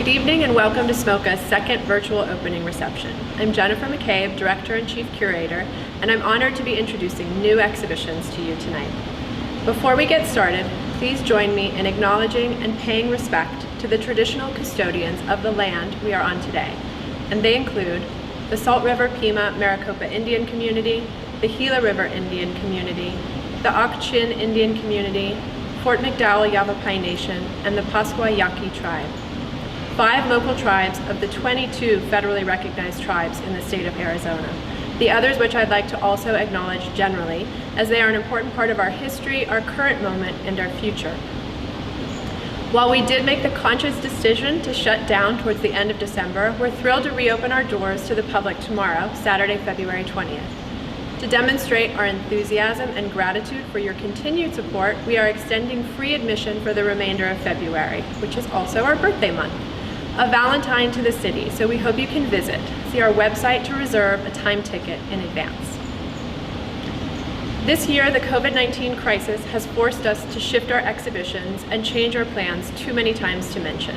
evening and welcome to SMOCA's second virtual opening reception. I'm Jennifer McCabe, Director and Chief Curator, and I'm honored to be introducing new exhibitions to you tonight. Before we get started, please join me in acknowledging and paying respect to the traditional custodians of the land we are on today, and they include the Salt River Pima Maricopa Indian Community, the Gila River Indian Community, the Ak-Chin Indian Community, Fort McDowell Yavapai Nation, and the Pascua Yaqui Tribe. 5 local tribes of the 22 federally recognized tribes in the state of Arizona. The others which I'd like to also acknowledge generally, as they are an important part of our history, our current moment, and our future. While we did make the conscious decision to shut down towards the end of December, we're thrilled to reopen our doors to the public tomorrow, Saturday, February 20th. To demonstrate our enthusiasm and gratitude for your continued support, we are extending free admission for the remainder of February, which is also our birthday month. A Valentine to the city, so we hope you can visit. See our website to reserve a time ticket in advance. This year, the COVID-19 crisis has forced us to shift our exhibitions and change our plans too many times to mention.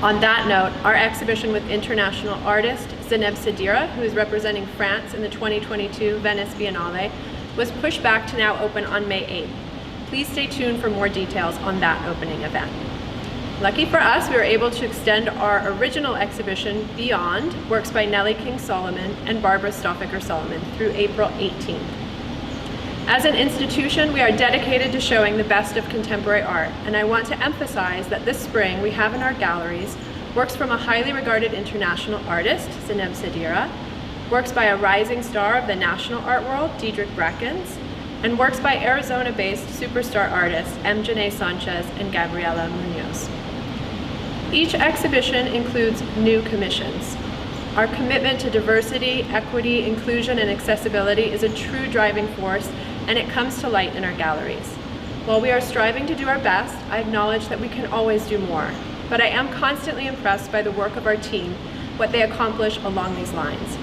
On that note, our exhibition with international artist Zeneb Sedira, who is representing France in the 2022 Venice Biennale, was pushed back to now open on May 8th. Please stay tuned for more details on that opening event. Lucky for us, we were able to extend our original exhibition Beyond, works by Nellie King Solomon and Barbara Stoffaker Solomon, through April 18th. As an institution, we are dedicated to showing the best of contemporary art, and I want to emphasize that this spring we have in our galleries works from a highly regarded international artist, Zeneb Sedira, works by a rising star of the national art world, Dedrick Brackens, and works by Arizona-based superstar artists Janae Sanchez and Gabriela Munoz. Each exhibition includes new commissions. Our commitment to diversity, equity, inclusion, and accessibility is a true driving force, and it comes to light in our galleries. While we are striving to do our best, I acknowledge that we can always do more, but I am constantly impressed by the work of our team, what they accomplish along these lines.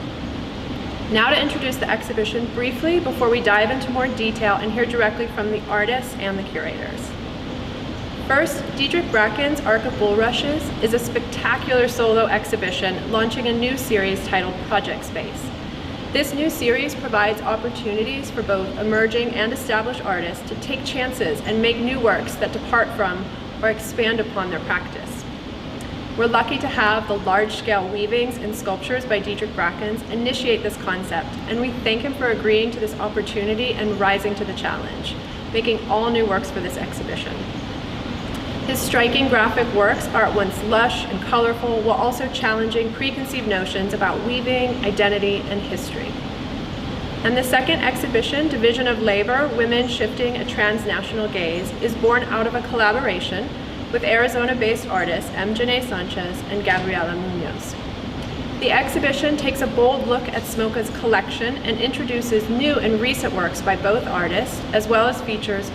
Now to introduce the exhibition briefly before we dive into more detail and hear directly from the artists and the curators. First, Dedrick Brackens' Arc of Bulrushes is a spectacular solo exhibition launching a new series titled Project Space. This new series provides opportunities for both emerging and established artists to take chances and make new works that depart from or expand upon their practice. We're lucky to have the large-scale weavings and sculptures by Dedrick Brackens initiate this concept, and we thank him for agreeing to this opportunity and rising to the challenge, making all new works for this exhibition. His striking graphic works are at once lush and colorful, while also challenging preconceived notions about weaving, identity, and history. And the second exhibition, Division of Labor, Women Shifting a Transnational Gaze, is born out of a collaboration with Arizona-based artists Janae Sanchez and Gabriela Munoz. The exhibition takes a bold look at SMOCA's collection and introduces new and recent works by both artists, as well as features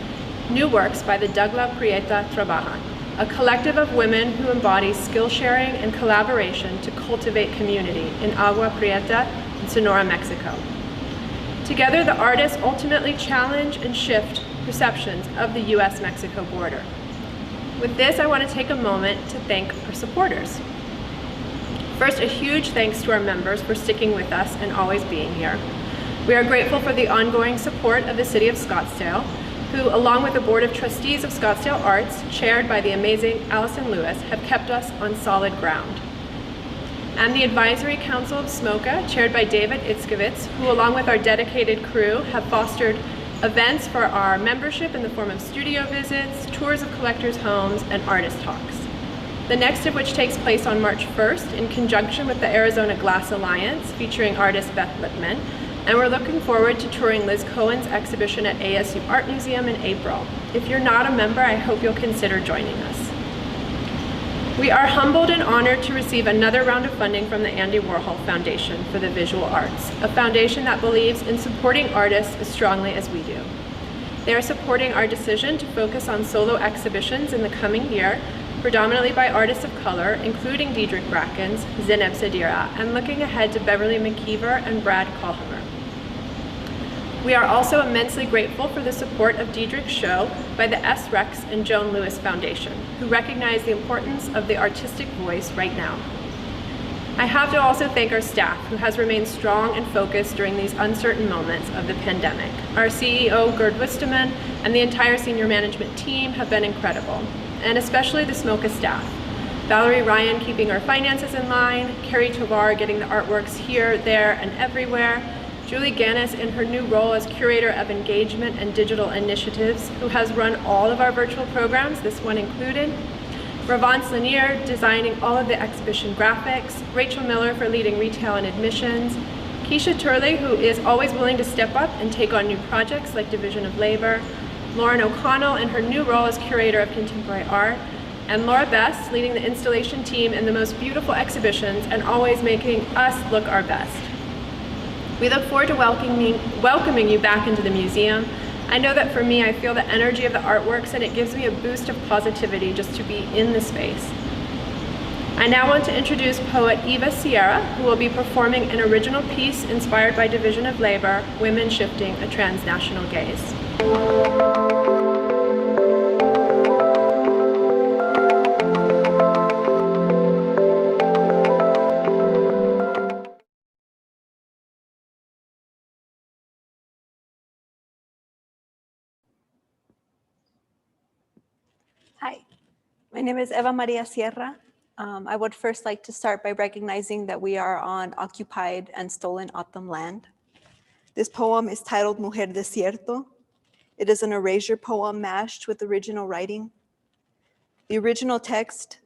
new works by the Dougla Prieta Trabajan, a collective of women who embody skill sharing and collaboration to cultivate community in Agua Prieta in Sonora, Mexico. Together, the artists ultimately challenge and shift perceptions of the US-Mexico border. With this, I want to take a moment to thank our supporters. First, a huge thanks to our members for sticking with us and always being here. We are grateful for the ongoing support of the City of Scottsdale, who, along with the Board of Trustees of Scottsdale Arts, chaired by the amazing Allison Lewis, have kept us on solid ground. And the Advisory Council of SMOCA, chaired by David Itzkovitz, who, along with our dedicated crew, have fostered events for our membership in the form of studio visits, tours of collectors' homes, and artist talks. The next of which takes place on March 1st in conjunction with the Arizona Glass Alliance, featuring artist Beth Lipman, and we're looking forward to touring Liz Cohen's exhibition at ASU Art Museum in April. If you're not a member, I hope you'll consider joining us. We are humbled and honored to receive another round of funding from the Andy Warhol Foundation for the Visual Arts, a foundation that believes in supporting artists as strongly as we do. They are supporting our decision to focus on solo exhibitions in the coming year, predominantly by artists of color, including Dedrick Brackens, Zeneb Sedira, and looking ahead to Beverly McKeever and Brad Kalhammer. We are also immensely grateful for the support of Dedrick's show by the S. Rex and Joan Lewis Foundation, who recognize the importance of the artistic voice right now. I have to also thank our staff, who has remained strong and focused during these uncertain moments of the pandemic. Our CEO, Gerd Wisterman, and the entire senior management team have been incredible, and especially the SMOCA staff. Valerie Ryan keeping our finances in line, Carrie Tovar getting the artworks here, there, and everywhere, Julie Gannis in her new role as Curator of Engagement and Digital Initiatives, who has run all of our virtual programs, this one included, Ravance Lanier designing all of the exhibition graphics, Rachel Miller for leading retail and admissions, Keisha Turley, who is always willing to step up and take on new projects like Division of Labor, Lauren O'Connell in her new role as Curator of Contemporary Art, and Laura Best leading the installation team in the most beautiful exhibitions and always making us look our best. We look forward to welcoming you back into the museum. I know that for me, I feel the energy of the artworks and it gives me a boost of positivity just to be in the space. I now want to introduce poet Eva Sierra, who will be performing an original piece inspired by Division of Labor, Women Shifting a Transnational Gaze. Hi, my name is Eva Maria Sierra. I would first like to start by recognizing that we are on occupied and stolen O'odham land. This poem is titled Mujer Desierto. It is an erasure poem mashed with original writing. The original text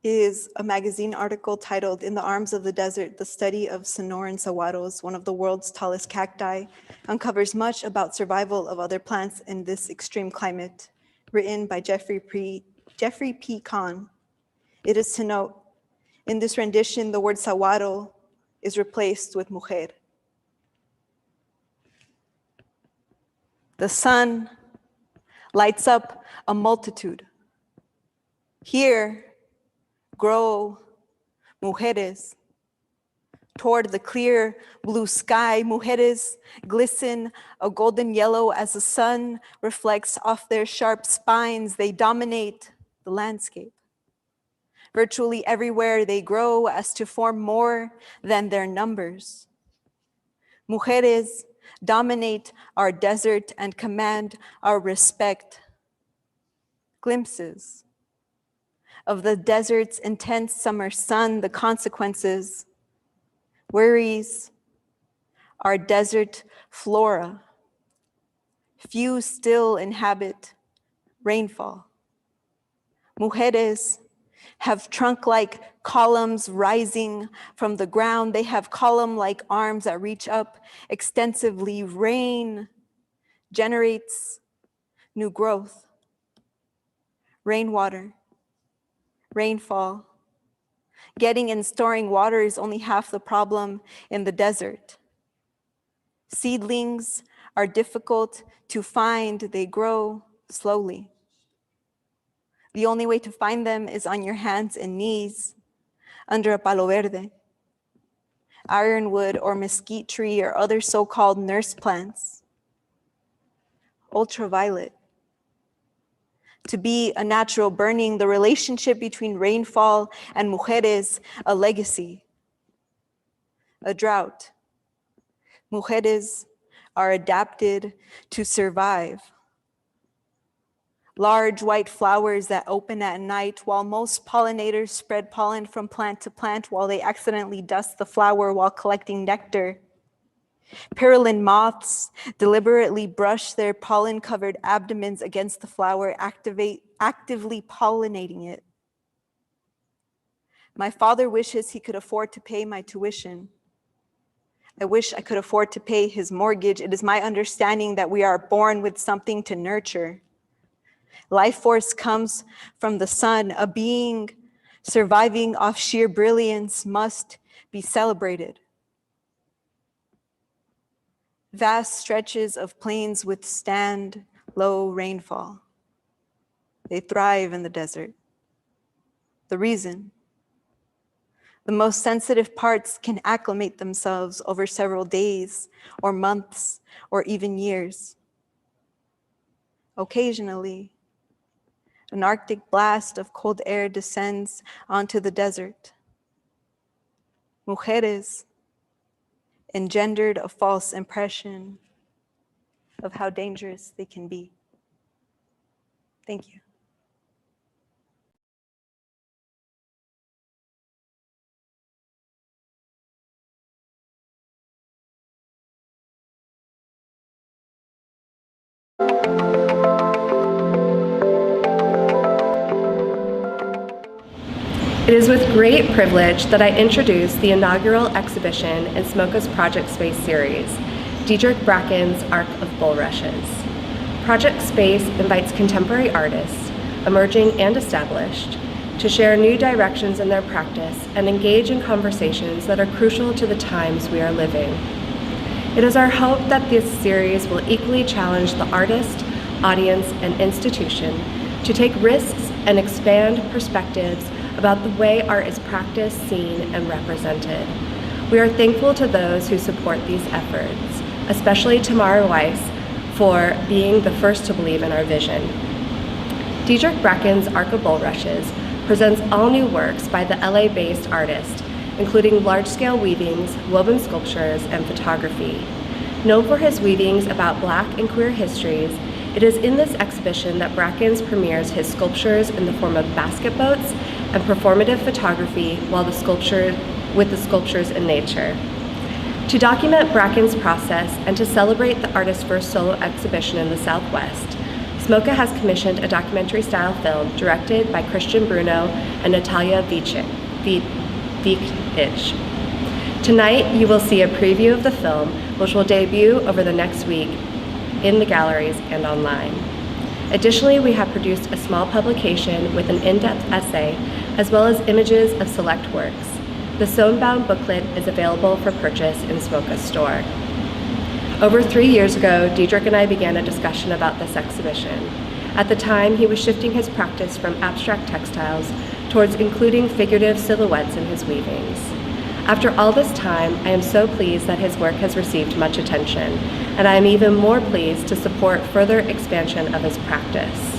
is a magazine article titled In the Arms of the Desert, the study of Sonoran saguaros, one of the world's tallest cacti, uncovers much about survival of other plants in this extreme climate, written by Jeffrey P. Kahn. It is to note, in this rendition, the word saguaro is replaced with mujer. The sun lights up a multitude. Here grow mujeres. Toward the clear blue sky, mujeres glisten a golden yellow as the sun reflects off their sharp spines. They dominate the landscape. Virtually everywhere they grow as to form more than their numbers. Mujeres dominate our desert and command our respect. Glimpses of the desert's intense summer sun, the consequences, worries, our desert flora. Few still inhabit rainfall. Mujeres have trunk-like columns rising from the ground. They have column-like arms that reach up extensively. Rain generates new growth. Rainwater, rainfall. Getting and storing water is only half the problem in the desert. Seedlings are difficult to find. They grow slowly. The only way to find them is on your hands and knees under a palo verde, ironwood or mesquite tree or other so-called nurse plants. Ultraviolet. To be a natural burning, the relationship between rainfall and mujeres, a legacy. A drought. Mujeres are adapted to survive. Large white flowers that open at night, while most pollinators spread pollen from plant to plant while they accidentally dust the flower while collecting nectar. Pyrrolin moths deliberately brush their pollen-covered abdomens against the flower, actively pollinating it. My father wishes he could afford to pay my tuition. I wish I could afford to pay his mortgage. It is my understanding that we are born with something to nurture. Life force comes from the sun. A being surviving off sheer brilliance must be celebrated. Vast stretches of plains withstand low rainfall. They thrive in the desert. The reason? The most sensitive parts can acclimate themselves over several days or months or even years. Occasionally, an Arctic blast of cold air descends onto the desert. Mujeres engendered a false impression of how dangerous they can be. Thank you. It is with great privilege that I introduce the inaugural exhibition in SMoCA's Project Space series, Dedrick Brackens' Arc of Bulrushes. Project Space invites contemporary artists, emerging and established, to share new directions in their practice and engage in conversations that are crucial to the times we are living. It is our hope that this series will equally challenge the artist, audience, and institution to take risks and expand perspectives about the way art is practiced, seen, and represented. We are thankful to those who support these efforts, especially Tamara Weiss for being the first to believe in our vision. Dedrick Brackens' Arc of Bulrushes presents all new works by the LA-based artist, including large-scale weavings, woven sculptures, and photography. Known for his weavings about Black and queer histories, it is in this exhibition that Brackens premieres his sculptures in the form of basket boats and performative photography with the sculptures in nature. To document Brackens' process and to celebrate the artist's first solo exhibition in the Southwest, SMoCA has commissioned a documentary-style film directed by Christian Bruno and Natalia Vicic. Tonight, you will see a preview of the film, which will debut over the next week in the galleries and online. Additionally, we have produced a small publication with an in-depth essay, as well as images of select works. The sewn-bound booklet is available for purchase in SMoCA's store. Over 3 years ago, Dedrick and I began a discussion about this exhibition. At the time, he was shifting his practice from abstract textiles towards including figurative silhouettes in his weavings. After all this time, I am so pleased that his work has received much attention, and I am even more pleased to support further expansion of his practice.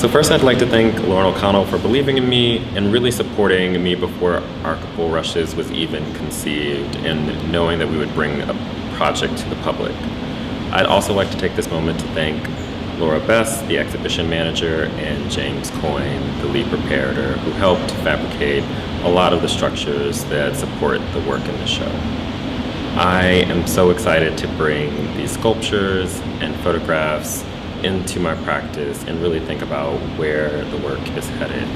So first I'd like to thank Lauren O'Connell for believing in me and really supporting me before Arc of Bulrushes was even conceived and knowing that we would bring a project to the public. I'd also like to take this moment to thank Laura Best, the exhibition manager, and James Coyne, the lead preparator, who helped fabricate a lot of the structures that support the work in the show. I am so excited to bring these sculptures and photographs into my practice and really think about where the work is headed.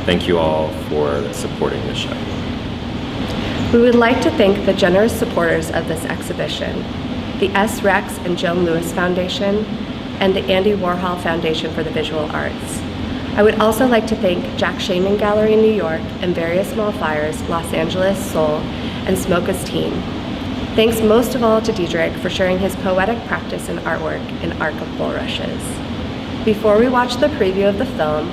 Thank you all for supporting the show. We would like to thank the generous supporters of this exhibition, the S. Rex and Joan Lewis Foundation, and the Andy Warhol Foundation for the Visual Arts. I would also like to thank Jack Shaman Gallery in New York and Various Small Fires, Los Angeles, Seoul, and SMoCA's team. Thanks most of all to Dedrick for sharing his poetic practice and artwork in Arc of Bulrushes. Before we watch the preview of the film,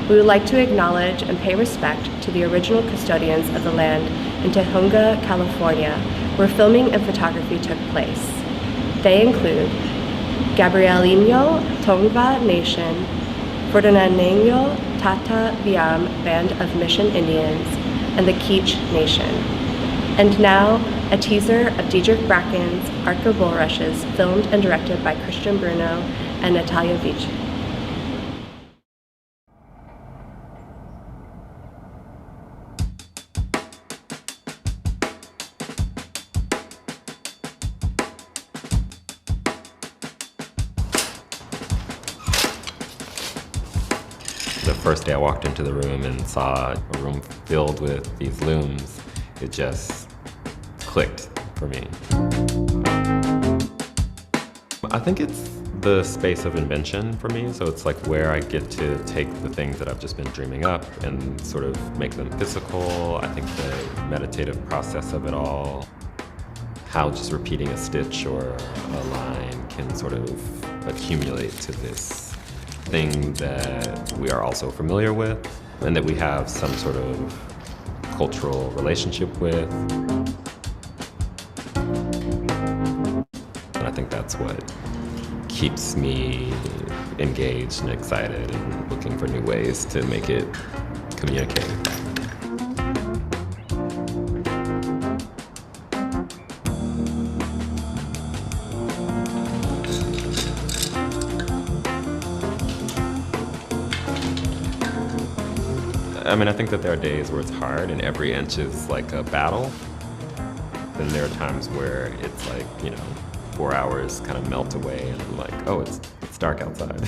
we would like to acknowledge and pay respect to the original custodians of the land in Tujunga, California, where filming and photography took place. They include Gabrielino Tongva Nation, Ferdinandino Tata Viam Band of Mission Indians, and the Kizh Nation. And now, a teaser of Dedrick Brackens' Arc of Bulrushes, filmed and directed by Christian Bruno and Natalia Vicic. The first day I walked into the room and saw a room filled with these looms, it just clicked for me. I think it's the space of invention for me, so it's like where I get to take the things that I've just been dreaming up and sort of make them physical. I think the meditative process of it all, how just repeating a stitch or a line can sort of accumulate to this thing that we are also familiar with and that we have some sort of cultural relationship with. And I think that's what keeps me engaged and excited and looking for new ways to make it communicate. I mean, I think that there are days where it's hard and every inch is like a battle. Then there are times where it's like, 4 hours kind of melt away and I'm like, oh, it's dark outside.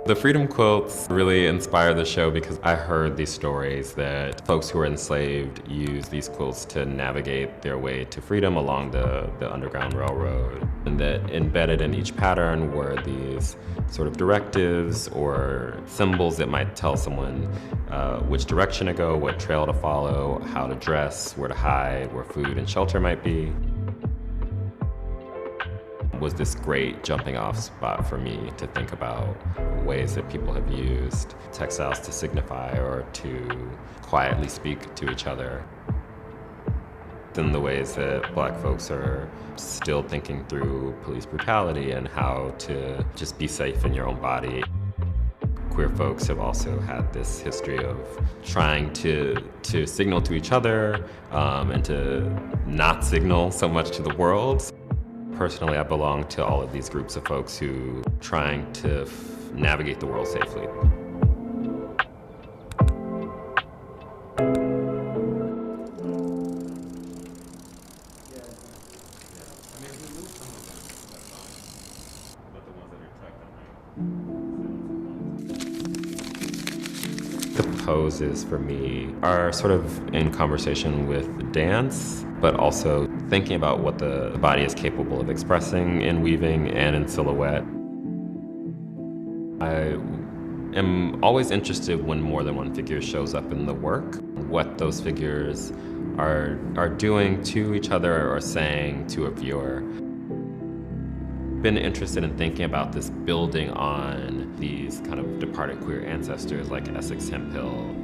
The Freedom Quilts really inspired the show because I heard these stories that folks who were enslaved used these quilts to navigate their way to freedom along the Underground Railroad. And that embedded in each pattern were these sort of directives or symbols that might tell someone which direction to go, what trail to follow, how to dress, where to hide, where food and shelter might be. Was this great jumping off spot for me to think about ways that people have used textiles to signify or to quietly speak to each other. In the ways that Black folks are still thinking through police brutality and how to just be safe in your own body. Queer folks have also had this history of trying to signal to each other and to not signal so much to the world. Personally, I belong to all of these groups of folks who are trying to navigate the world safely. The poses for me are sort of in conversation with dance, but also thinking about what the body is capable of expressing in weaving and in silhouette. I am always interested when more than one figure shows up in the work, what those figures are doing to each other or saying to a viewer. Been interested in thinking about this building on these kind of departed queer ancestors like Essex Hemphill.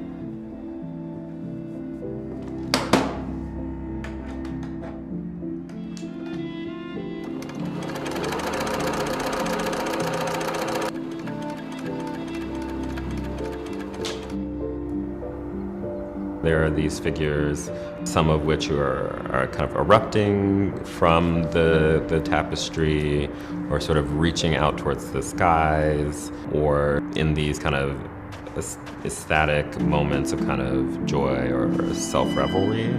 There are these figures, some of which are kind of erupting from the tapestry or sort of reaching out towards the skies or in these kind of ecstatic moments of kind of joy or self-revelry.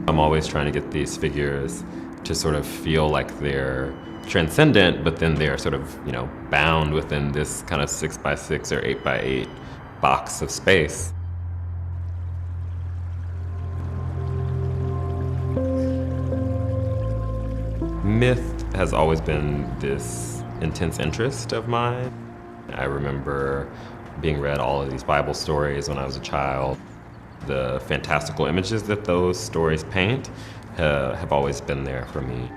I'm always trying to get these figures to sort of feel like they're transcendent, but then they're sort of, bound within this kind of 6x6 or 8x8 box of space. Myth has always been this intense interest of mine. I remember being read all of these Bible stories when I was a child. The fantastical images that those stories paint have always been there for me.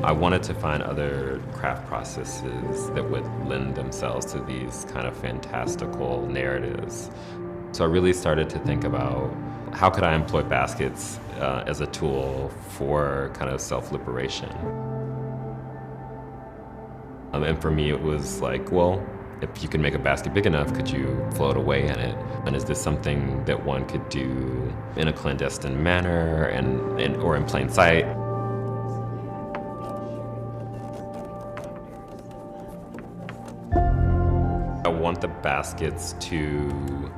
I wanted to find other craft processes that would lend themselves to these kind of fantastical narratives. So I really started to think about how could I employ baskets as a tool for kind of self-liberation. And for me, it was like, well, if you can make a basket big enough, could you float away in it? And is this something that one could do in a clandestine manner or in plain sight? I want the baskets to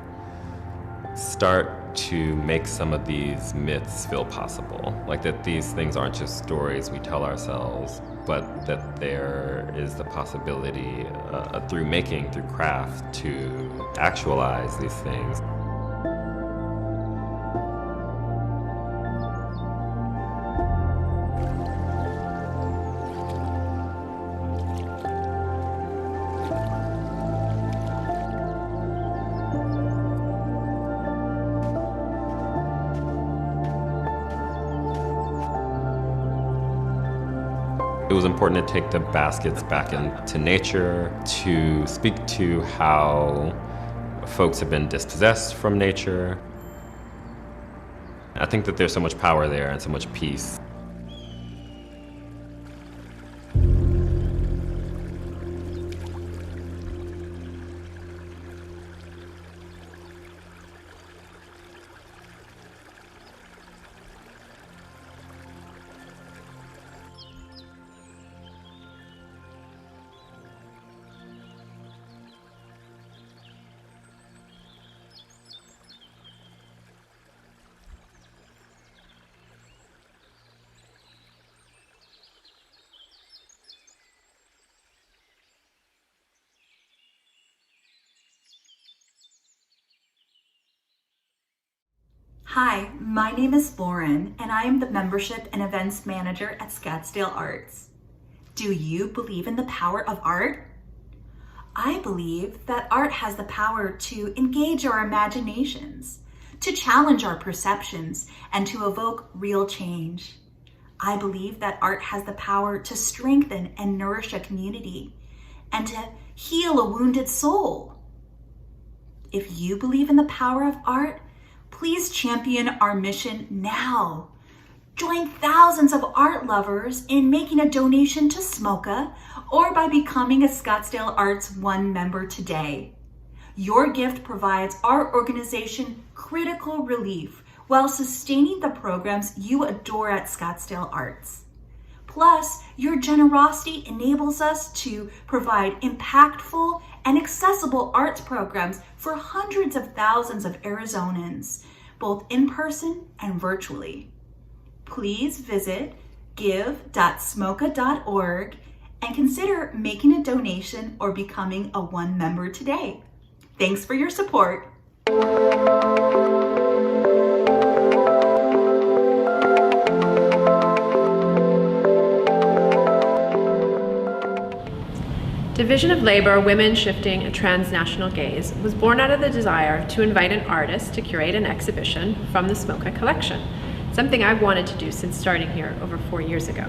start to make some of these myths feel possible. Like that these things aren't just stories we tell ourselves, but that there is the possibility through making, through craft, to actualize these things. It was important to take the baskets back into nature, to speak to how folks have been dispossessed from nature. I think that there's so much power there and so much peace. Hi, my name is Lauren, and I am the Membership and Events Manager at Scottsdale Arts. Do you believe in the power of art? I believe that art has the power to engage our imaginations, to challenge our perceptions, and to evoke real change. I believe that art has the power to strengthen and nourish a community, and to heal a wounded soul. If you believe in the power of art, please champion our mission now. Join thousands of art lovers in making a donation to SMOCA or by becoming a Scottsdale Arts One member today. Your gift provides our organization critical relief while sustaining the programs you adore at Scottsdale Arts. Plus, your generosity enables us to provide impactful and accessible arts programs for hundreds of thousands of Arizonans, both in person and virtually. Please visit give.smoca.org and consider making a donation or becoming a One member today. Thanks for your support. Division of Labor, Women Shifting a Transnational Gaze was born out of the desire to invite an artist to curate an exhibition from the SMOCA collection, something I've wanted to do since starting here over 4 years ago.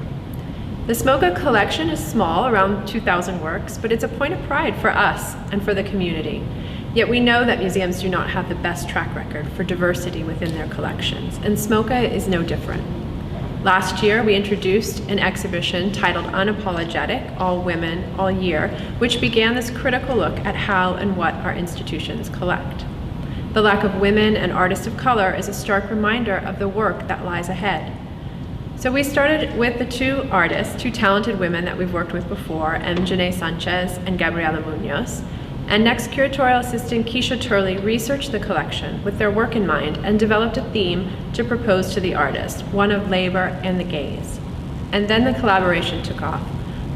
The SMOCA collection is small, around 2,000 works, but it's a point of pride for us and for the community. Yet we know that museums do not have the best track record for diversity within their collections, and SMOCA is no different. Last year, we introduced an exhibition titled Unapologetic, All Women, All Year, which began this critical look at how and what our institutions collect. The lack of women and artists of color is a stark reminder of the work that lies ahead. So we started with the two artists, two talented women that we've worked with before, Janae Sanchez and Gabriela Munoz. And next, curatorial assistant Keisha Turley researched the collection with their work in mind and developed a theme to propose to the artist, one of labor and the gaze. And then the collaboration took off.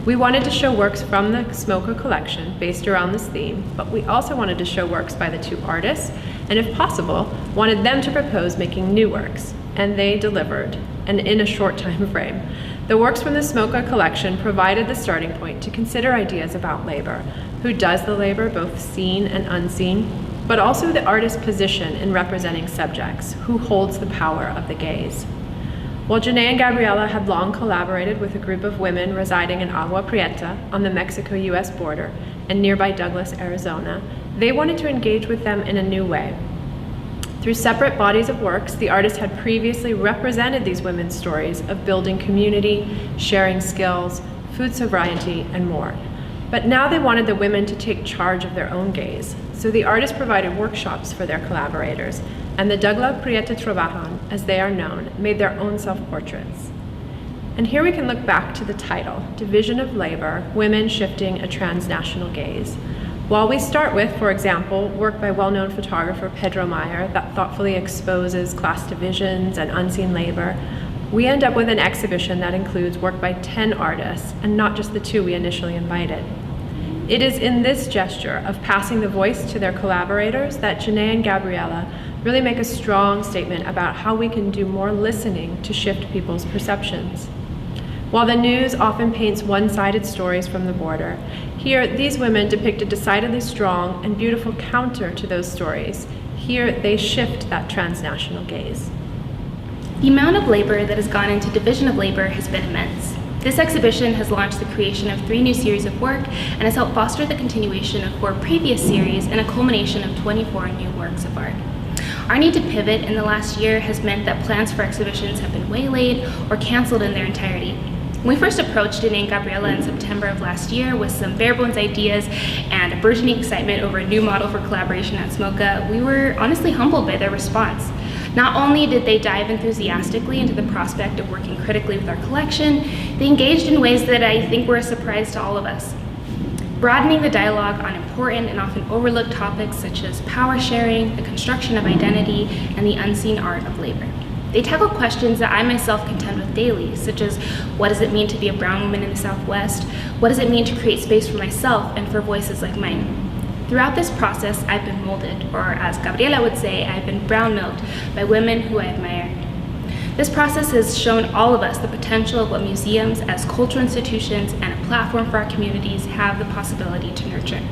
We wanted to show works from the SMOCA collection based around this theme, but we also wanted to show works by the two artists, and if possible, wanted them to propose making new works. And they delivered, and in a short time frame. The works from the SMOCA collection provided the starting point to consider ideas about labor. Who does the labor, both seen and unseen, but also the artist's position in representing subjects, who holds the power of the gaze. While Janae and Gabriela had long collaborated with a group of women residing in Agua Prieta on the Mexico-US border and nearby Douglas, Arizona, they wanted to engage with them in a new way. Through separate bodies of works, the artist had previously represented these women's stories of building community, sharing skills, food sovereignty, and more. But now they wanted the women to take charge of their own gaze. So the artists provided workshops for their collaborators, and the Douglas Prieta Trabajan, as they are known, made their own self-portraits. And here we can look back to the title, Division of Labor, Women Shifting a Transnational Gaze. While we start with, for example, work by well-known photographer Pedro Meyer that thoughtfully exposes class divisions and unseen labor, we end up with an exhibition that includes work by 10 artists and not just the 2 we initially invited. It is in this gesture of passing the voice to their collaborators that Janae and Gabriella really make a strong statement about how we can do more listening to shift people's perceptions. While the news often paints one-sided stories from the border, here these women depict a decidedly strong and beautiful counter to those stories. Here they shift that transnational gaze. The amount of labor that has gone into division of labor has been immense. This exhibition has launched the creation of 3 new series of work and has helped foster the continuation of 4 previous series and a culmination of 24 new works of art. Our need to pivot in the last year has meant that plans for exhibitions have been waylaid or canceled in their entirety. When we first approached Janae and Gabriella in September of last year with some bare bones ideas and a burgeoning excitement over a new model for collaboration at SMOCA, we were honestly humbled by their response. Not only did they dive enthusiastically into the prospect of working critically with our collection, they engaged in ways that I think were a surprise to all of us. Broadening the dialogue on important and often overlooked topics such as power sharing, the construction of identity, and the unseen art of labor. They tackle questions that I myself contend with daily, such as what does it mean to be a brown woman in the Southwest? What does it mean to create space for myself and for voices like mine? Throughout this process, I've been molded, or as Gabriela would say, I've been brown-milked by women who I admire. This process has shown all of us the potential of what museums as cultural institutions and a platform for our communities have the possibility to nurture.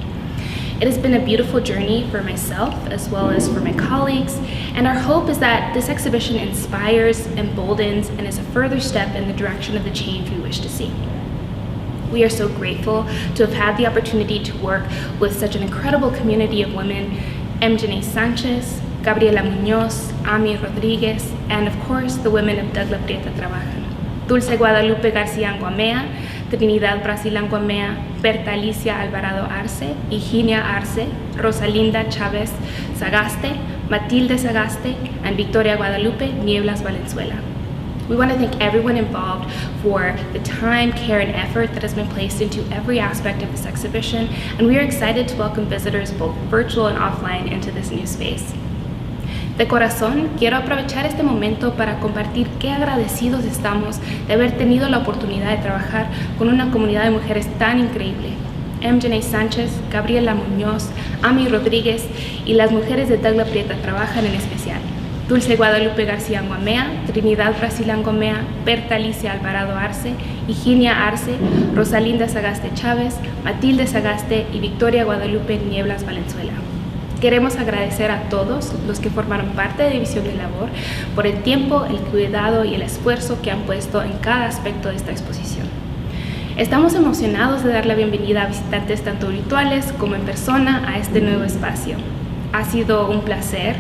It has been a beautiful journey for myself as well as for my colleagues, and our hope is that this exhibition inspires, emboldens, and is a further step in the direction of the change we wish to see. We are so grateful to have had the opportunity to work with such an incredible community of women, Janae Sanchez, Gabriela Muñoz, Ami Rodriguez, and of course the women of Doug La Prieta Trabajan. Dulce Guadalupe García Anguamea, Trinidad Brasil Anguamea, Berta Alicia Alvarado Arce, Higinia Arce, Rosalinda Chávez Sagaste, Matilde Sagaste, and Victoria Guadalupe Nieblas Valenzuela. We want to thank everyone involved for the time, care, and effort that has been placed into every aspect of this exhibition, and we are excited to welcome visitors both virtual and offline into this new space. De corazón, quiero aprovechar este momento para compartir qué agradecidos estamos de haber tenido la oportunidad de trabajar con una comunidad de mujeres tan increíble. Janae Sánchez, Gabriela Muñoz, Ami Rodríguez y las mujeres de Doug La Prieta Trabajan en especial. Dulce Guadalupe García Anguamea, Trinidad Brasil Anguamea, Berta Alicia Alvarado Arce, Higinia Arce, Rosalinda Sagaste Chávez, Matilde Sagaste y Victoria Guadalupe Nieblas Valenzuela. Queremos agradecer a todos los que formaron parte de División de Labor por el tiempo, el cuidado y el esfuerzo que han puesto en cada aspecto de esta exposición. Estamos emocionados de dar la bienvenida a visitantes tanto virtuales como en persona a este nuevo espacio. Ha sido un placer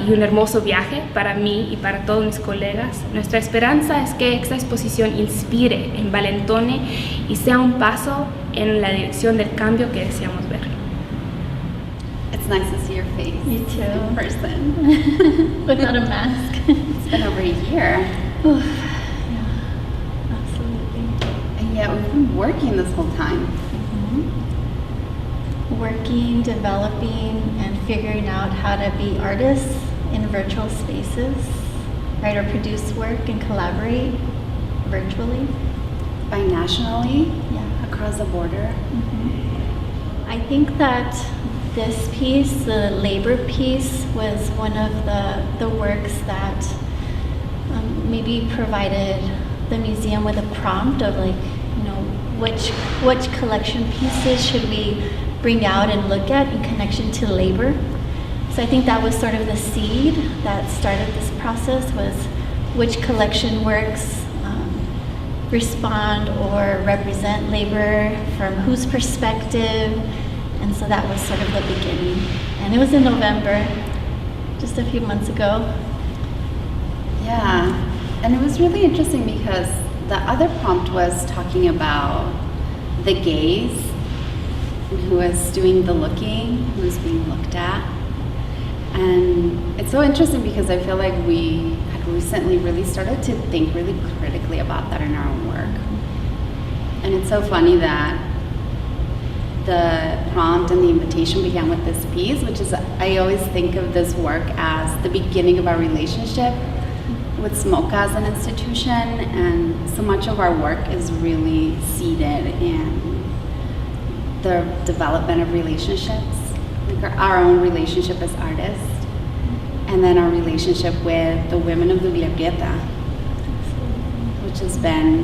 y un hermoso viaje para mí y para todos mis colegas. Nuestra esperanza es que esta exposición inspire, envalentone y sea un paso en la dirección del cambio que deseamos ver. It's nice to see your face. You too. In person. Without a mask. It's been over a year. Yeah, absolutely. And yet we've been working this whole time. Working, developing, and figuring out how to be artists in virtual spaces, right? Or produce work and collaborate virtually. Binationally, Yeah. across the border. I think that this piece, the labor piece, was one of the works that maybe provided the museum with a prompt of like, you know, which collection pieces should we bring out and look at in connection to labor. So I think that was sort of the seed that started this process, was which collection works respond or represent labor from whose perspective. And so that was sort of the beginning. And it was in November, just a few months ago. Yeah, and it was really interesting because the other prompt was talking about the gaze, who was doing the looking, who was being looked at. And it's so interesting because I feel like we had recently really started to think really critically about that in our own work. And it's so funny that the prompt and the invitation began with this piece, which is, I always think of this work as the beginning of our relationship. with SMOCA as an institution, and so much of our work is really seated in the development of relationships, like our own relationship as artists, and then our relationship with the women of Biblia Prieta, which has been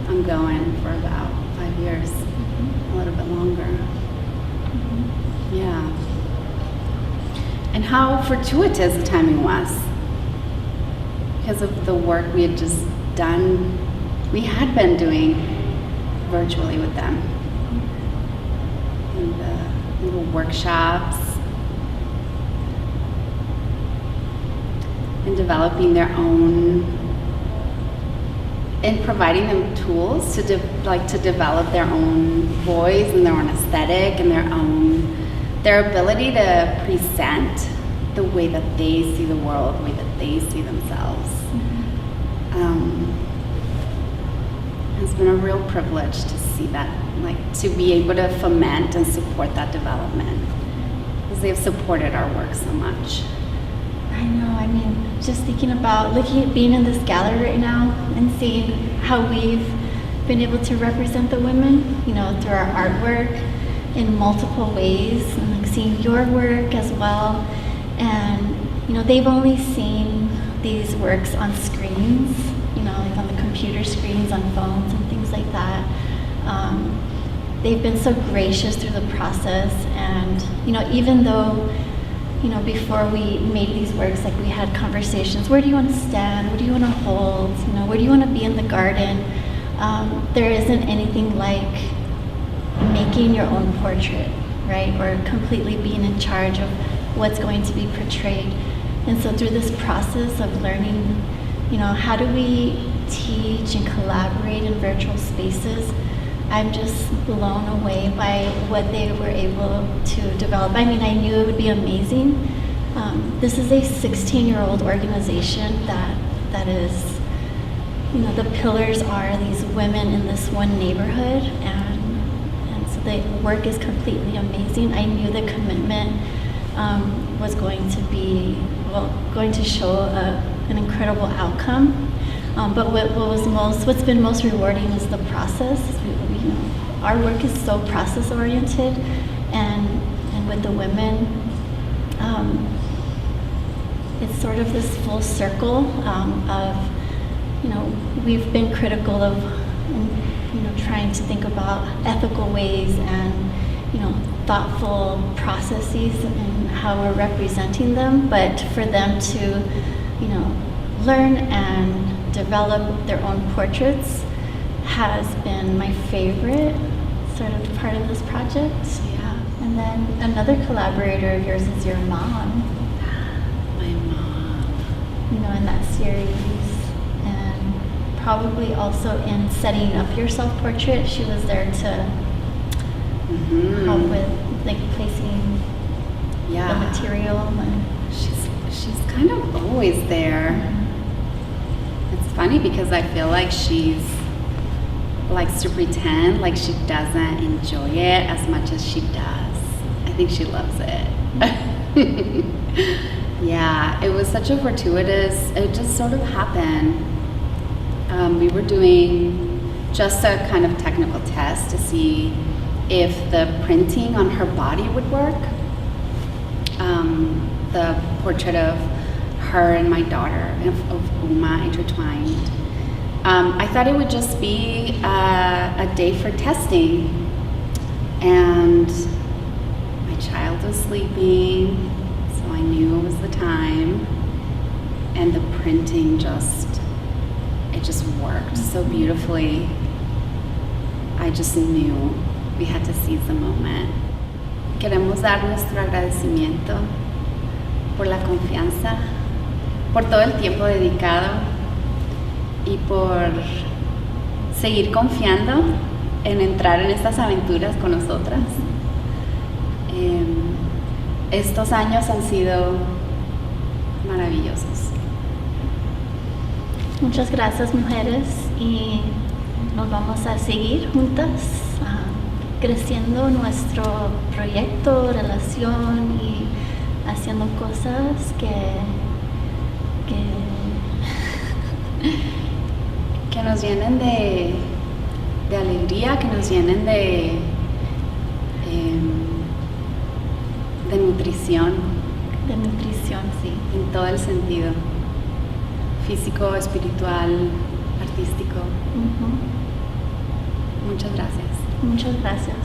ongoing for about 5 years, a little bit longer. Yeah. And how fortuitous the timing was. Because of the work we had just done, we had been doing virtually with them. In the little workshops, and developing their own, and providing them tools to develop their own voice and their own aesthetic and their ability to present the way that they see the world, the way that they see themselves. It's been a real privilege to see that, like to be able to foment and support that development, because they've supported our work so much. I know, I mean, just thinking about looking at being in this gallery right now and seeing how we've been able to represent the women, you know, through our artwork in multiple ways, and like seeing your work as well. And, you know, they've only seen these works on screens, you know, like on the computer screens, on phones and things like that. They've been so gracious through the process, and, you know, even though, you know, before we made these works, like we had conversations, where do you want to stand? What do you want to hold? You know, where do you want to be in the garden? There isn't anything like making your own portrait, right? Or completely being in charge of what's going to be portrayed. And so through this process of learning, you know, how do we teach and collaborate in virtual spaces, I'm just blown away by what they were able to develop. I mean, I knew it would be amazing. This is a 16-year-old organization that is, you know, the pillars are these women in this one neighborhood, and so the work is completely amazing. I knew the commitment was going to be, well, going to show an incredible outcome. But what's been most rewarding is the process. You know, our work is so process oriented, and with the women, it's sort of this full circle of, you know, we've been critical of, you know, trying to think about ethical ways and, you know, thoughtful processes and how we're representing them, but for them to, you know, learn and develop their own portraits has been my favorite sort of part of this project. Yeah. And then another collaborator of yours is your mom. My mom. You know, in that series. And probably also in setting up your self-portrait, she was there to help with like placing the material. And she's kind of always there. It's funny because I feel like she's likes to pretend like she doesn't enjoy it as much as she does. I think she loves it. Yeah, it was such a fortuitous, it just sort of happened. We were doing just a kind of technical test to see if the printing on her body would work. The portrait of her and my daughter, of Uma intertwined. I thought it would just be a day for testing, and my child was sleeping, so I knew it was the time, and the printing it just worked so beautifully. I just knew we had to seize the moment. Queremos dar nuestro agradecimiento por la confianza, por todo el tiempo dedicado y por seguir confiando en entrar en estas aventuras con nosotras. Estos años han sido maravillosos. muchas gracias, mujeres, y nos vamos a seguir juntas creciendo nuestro proyecto, relación y haciendo cosas que que nos llenen de alegría, que nos llenen de nutrición. De nutrición, sí. En todo el sentido, físico, espiritual, artístico. Muchas gracias. Muchas gracias.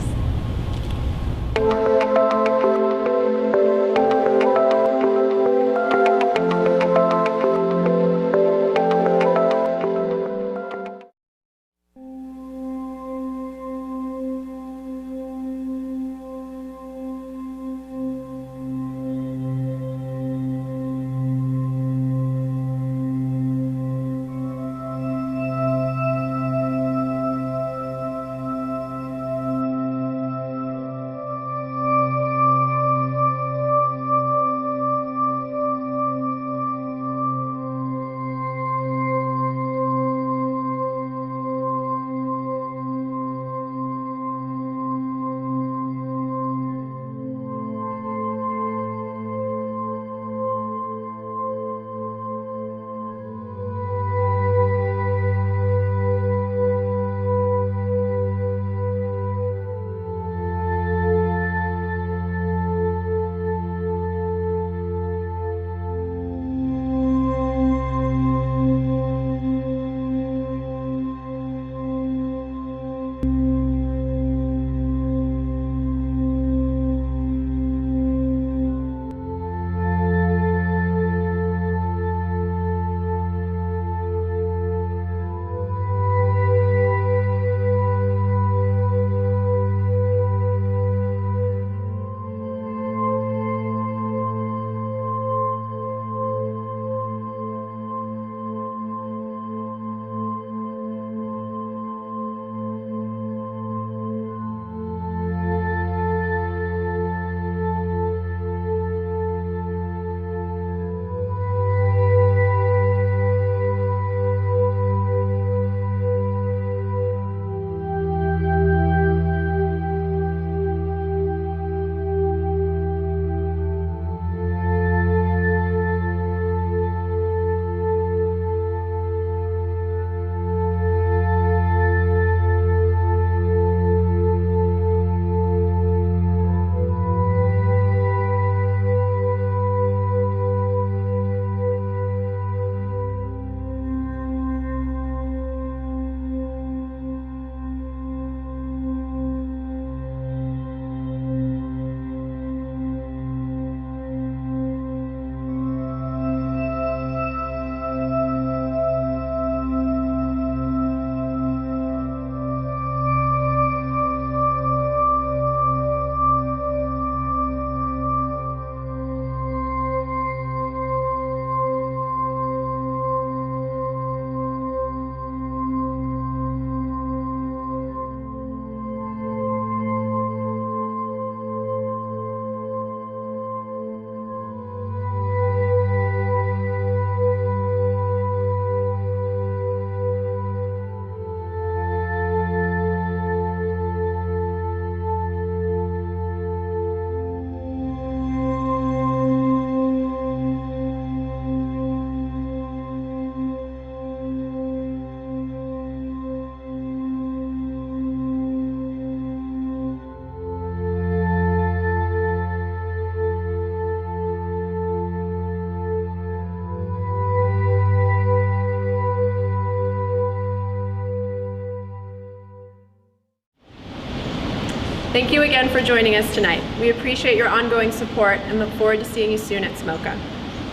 Thank you again for joining us tonight. We appreciate your ongoing support and look forward to seeing you soon at SMOCA.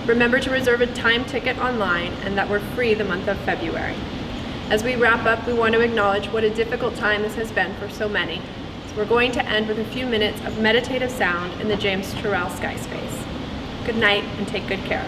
Remember to reserve a time ticket online and that we're free the month of February. As we wrap up, we want to acknowledge what a difficult time this has been for so many. So we're going to end with a few minutes of meditative sound in the James Turrell Sky Space. Good night and take good care.